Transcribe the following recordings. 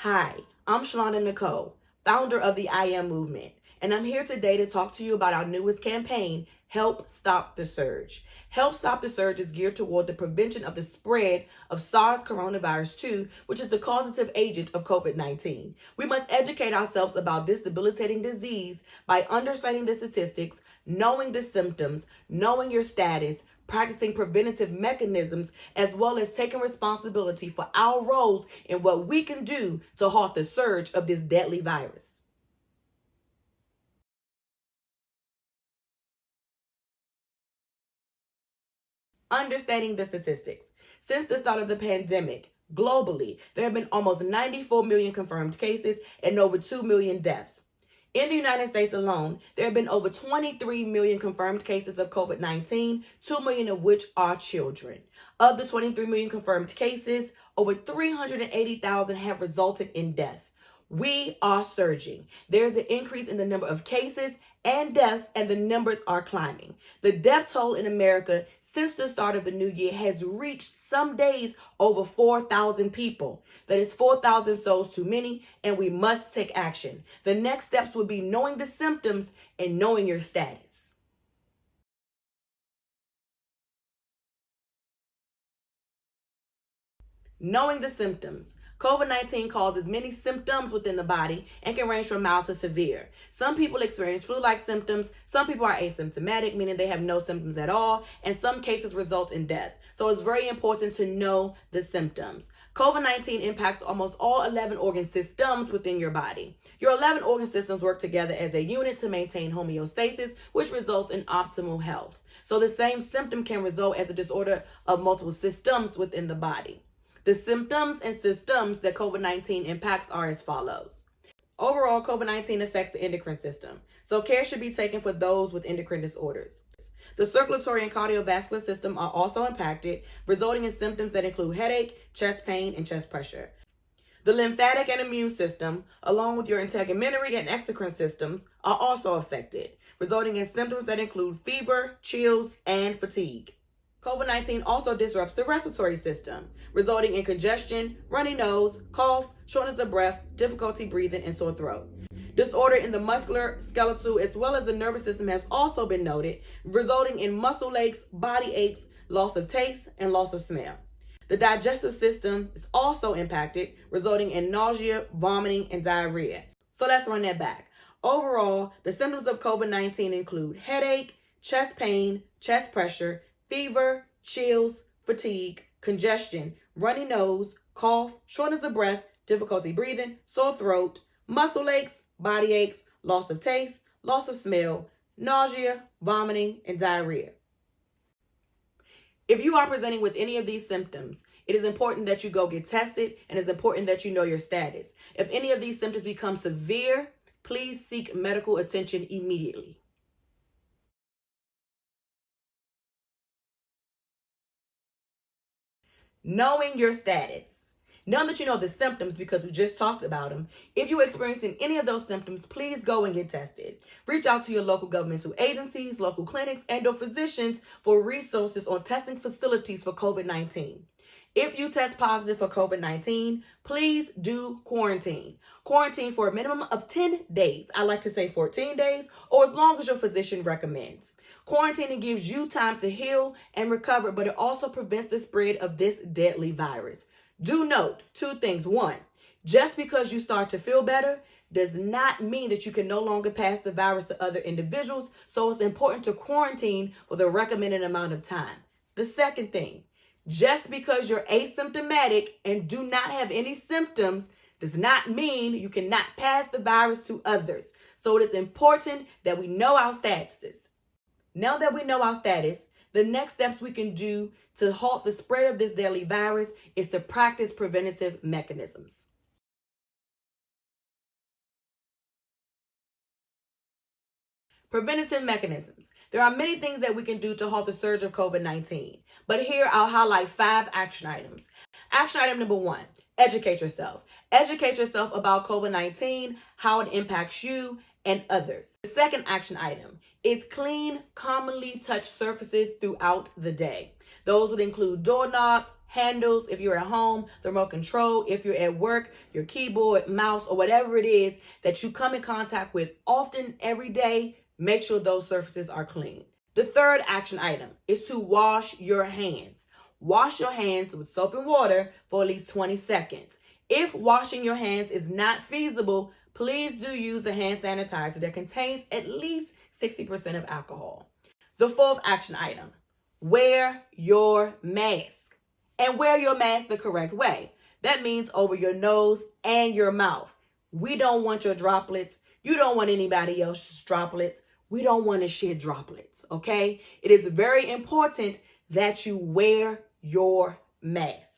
Hi, I'm Shalonda Nicole, founder of the I Am Movement, and I'm here today to talk to you about our newest campaign, Help Stop the Surge. Help Stop the Surge is geared toward the prevention of the spread of SARS coronavirus 2, which is the causative agent of COVID-19. We must educate ourselves about this debilitating disease by understanding the statistics, knowing the symptoms, knowing your status, practicing preventative mechanisms, as well as taking responsibility for our roles in what we can do to halt the surge of this deadly virus. Understanding the statistics. Since the start of the pandemic, globally, there have been almost 94 million confirmed cases and over 2 million deaths. In the United States alone, there have been over 23 million confirmed cases of COVID-19, 2 million of which are children. Of the 23 million confirmed cases, over 380,000 have resulted in death. We are surging. There's an increase in the number of cases and deaths, and the numbers are climbing. The death toll in America since the start of the new year has reached some days over 4,000 people. That is 4,000 souls too many, and we must take action. The next steps would be knowing the symptoms and knowing your status. Knowing the symptoms. COVID-19 causes many symptoms within the body and can range from mild to severe. Some people experience flu-like symptoms, some people are asymptomatic, meaning they have no symptoms at all, and some cases result in death. So it's very important to know the symptoms. COVID-19 impacts almost all 11 organ systems within your body. Your 11 organ systems work together as a unit to maintain homeostasis, which results in optimal health. So the same symptom can result as a disorder of multiple systems within the body. The symptoms and systems that COVID-19 impacts are as follows. Overall, COVID-19 affects the endocrine system, so care should be taken for those with endocrine disorders. The circulatory and cardiovascular system are also impacted, resulting in symptoms that include headache, chest pain, and chest pressure. The lymphatic and immune system, along with your integumentary and exocrine systems, are also affected, resulting in symptoms that include fever, chills, and fatigue. COVID-19 also disrupts the respiratory system, resulting in congestion, runny nose, cough, shortness of breath, difficulty breathing, and sore throat. Disorder in the muscular, skeletal, as well as the nervous system has also been noted, resulting in muscle aches, body aches, loss of taste, and loss of smell. The digestive system is also impacted, resulting in nausea, vomiting, and diarrhea. So let's run that back. Overall, the symptoms of COVID-19 include headache, chest pain, chest pressure, fever, chills, fatigue, congestion, runny nose, cough, shortness of breath, difficulty breathing, sore throat, muscle aches, body aches, loss of taste, loss of smell, nausea, vomiting, and diarrhea. If you are presenting with any of these symptoms, it is important that you go get tested, and it's important that you know your status. If any of these symptoms become severe, please seek medical attention immediately. Knowing your status. Now that you know the symptoms, because we just talked about them, if you're experiencing any of those symptoms, please go and get tested. Reach out to your local governmental agencies, local clinics, and/or physicians for resources on testing facilities for COVID-19. If you test positive for COVID-19, please do quarantine. Quarantine for a minimum of 10 days. I like to say 14 days, or as long as your physician recommends. Quarantining gives you time to heal and recover, but it also prevents the spread of this deadly virus. Do note two things. One, just because you start to feel better does not mean that you can no longer pass the virus to other individuals, so it's important to quarantine for the recommended amount of time. The second thing, just because you're asymptomatic and do not have any symptoms does not mean you cannot pass the virus to others. So it is important that we know our statuses. Now that we know our status, the next steps we can do to halt the spread of this deadly virus is to practice preventative mechanisms. Preventative mechanisms. There are many things that we can do to halt the surge of COVID-19, but here I'll highlight 5 action items. Action item number 1, educate yourself. Educate yourself about COVID-19, how it impacts you and others. The second action item is clean, commonly touched surfaces throughout the day. Those would include doorknobs, handles if you're at home, the remote control if you're at work, your keyboard, mouse, or whatever it is that you come in contact with often every day, make sure those surfaces are clean. The third action item is to wash your hands. Wash your hands with soap and water for at least 20 seconds. If washing your hands is not feasible, please do use a hand sanitizer that contains at least 60% of alcohol. The fourth action item, wear your mask. And wear your mask the correct way. That means over your nose and your mouth. We don't want your droplets. You don't want anybody else's droplets. We don't want to share droplets, okay? It is very important that you wear your mask.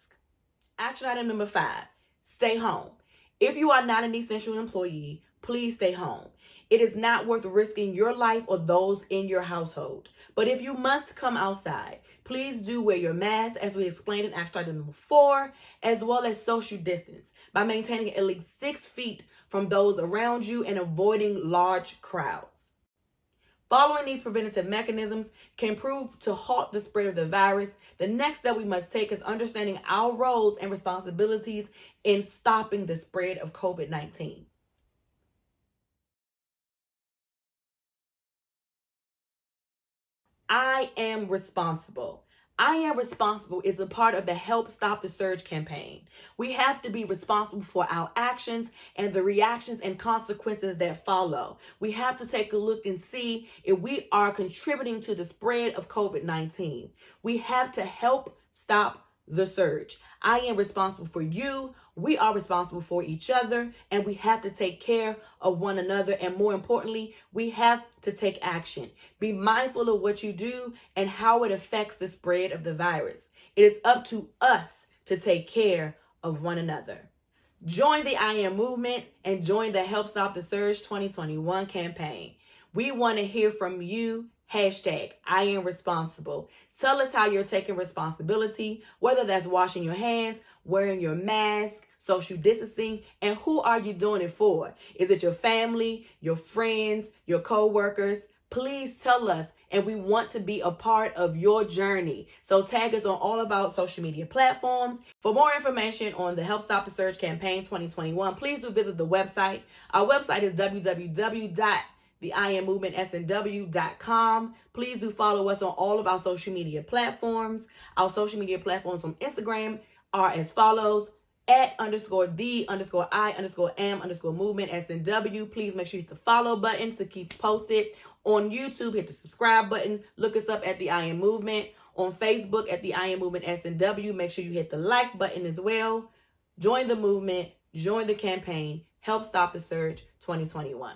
Action item number 5, stay home. If you are not an essential employee, please stay home. It is not worth risking your life or those in your household. But if you must come outside, please do wear your mask, as we explained in action item number 4, as well as social distance by maintaining at least 6 feet from those around you and avoiding large crowds. Following these preventative mechanisms can prove to halt the spread of the virus. The next step we must take is understanding our roles and responsibilities in stopping the spread of COVID-19. I am responsible. I am responsible is a part of the Help Stop the Surge campaign. We have to be responsible for our actions and the reactions and consequences that follow. We have to take a look and see if we are contributing to the spread of COVID-19. We have to help stop the surge. I am responsible for you. We are responsible for each other, and we have to take care of one another. And more importantly, we have to take action. Be mindful of what you do and how it affects the spread of the virus. It is up to us to take care of one another. Join the I Am movement and join the Help Stop the Surge 2021 campaign. We want to hear from you. Hashtag I am responsible. Tell us how you're taking responsibility, whether that's washing your hands, wearing your mask, social distancing, and who are you doing it for? Is it your family, your friends, your co-workers? Please tell us, and we want to be a part of your journey. So tag us on all of our social media platforms. For more information on the Help Stop the Surge campaign 2021, please do visit the website. Our website is www.theiammovementsnw.com. Please do follow us on all of our social media platforms. Our social media platforms on Instagram are as follows: @_the_I_am_movement_SNW. Please make sure you hit the follow button to keep posted. On YouTube, hit the subscribe button. Look us up at The I Am Movement. On Facebook at The I Am Movement SNW. Make sure you hit the like button as well. Join the movement. Join the campaign. Help Stop the Surge 2021.